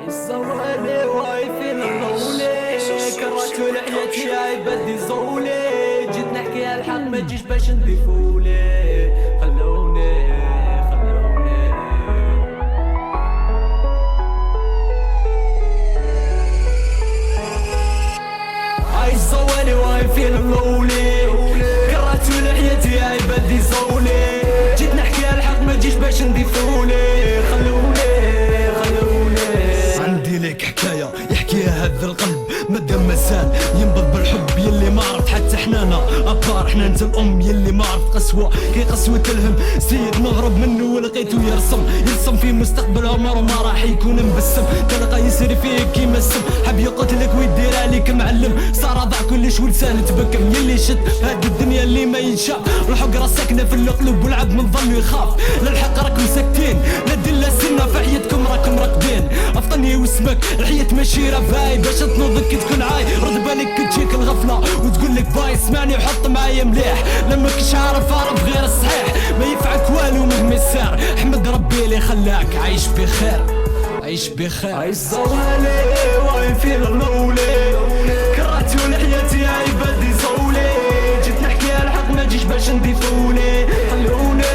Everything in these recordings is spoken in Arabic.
الزوالي وايفي الغولي كرهت لحيتي يا بدي زولي جيت نحكي الحق ما تجيش باش نضيفولي خلوني هاي الزوالي وايفي الغولي كرهت لحيتي يا بدي زولي جيت نحكي الحق ما تجيش باش نضيفولي خلوني عندي لك حكاية يحكيها هذا القلب مادام مازال ينبض بالحب يلي ما عرفت حتى حنانا أبار حنا انت الأم يلي ما عرفت قسوة كي قسوة الهم سيد نهرب منه ولقيته يرسم في مستقبل عمره ما راح يكون مبسم تلقى يسري فيك كيما السم حب يقتلك ويدير عليك معلم صار ضاع كلش ولسان تبكم يلي شد هاد الدنيا اللي ما ينشاف الحقرة ساكنة في القلوب والعبد من ظل يخاف للحق راكم ساكتين لا دلة سنة في حياتكم راكم راقدين افطني واسمك الحياة ماشي رفاي باش تنوضك تكون عاي رد بالك تجيك الغفلة وتقول لك باي اسمعني وحط معايا مليح لما كنتش عارف غير الصحيح ما ينفعك والو مهما يصير احمد ربي اللي خلاك عايش بخير عيش بخير. هاي الزوالي وايفي الغولي كرهت لحيتي يا بدي زولي جيت نحكي الحق ما تجيش باش نضيفولي خلوني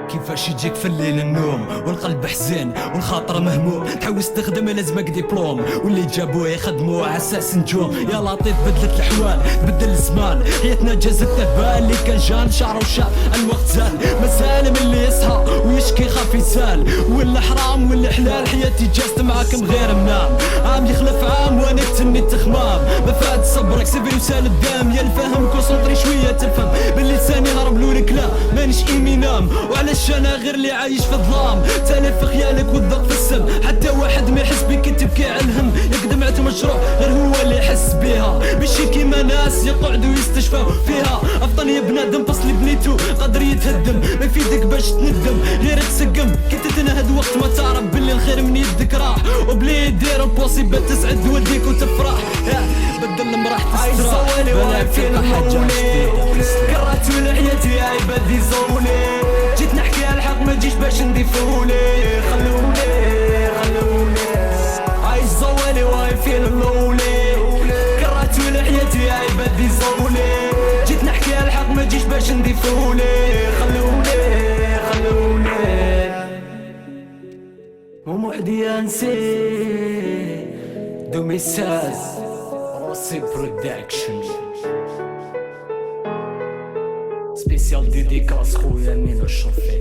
كيفاش يجيك في الليل النوم والقلب حزين والخاطر مهموم تحوس تخدم لازمك دبلوم واللي جابوه يخدموه عساس نجوم يا لطيف بدلت الحوال بدل الزمان حياتنا جازت تهبال اللي كان جان شعره وشاب الوقت زال مسالم اللي يصحى ويشكي خاف يسال ولا حرام ولا حلال حياتي جازت معاكم غير منام عام يخلف عام وانا تني تخمام ما فات صبرك سيفي وسال الدام يا الفهم كونسونطري شويه تفهم باللي لساني هرب لونك لا مانيش ايمينام وعلاش انا غير اللي عايش في ظلام تالف في خيالك والضغط في السم حتى واحد ما يحس بك تبكي على الهم يقدم دمعة مشروع غير هو اللي يحس بيها ماشي كيما ناس يقعدوا يستشفاو فيها افضل يا بنادم فصل بنيتو قادر يتهدم ما يفيدك باش تندم غير تسقم كنت تنهد وقت ما تعرف باللي الخير من يدك راح وبلي دير امبوسيبل تسعد وديك وتفرح بدل مرح تستراح بلا في الغولي كرهت لحيتي يا بدي زولي جيت نحكي الحق ما تجيش باش نضيفولي خلوني هاي الزوالي وايفي الغولي كرهت لحيتي يا بدي زولي جيت نحكي الحق ما تجيش باش نضيفولي خلوني وموحدي انسي دومي ساز روسي برودكشن سبيسيال ديديكاس خويا مينو الشرفي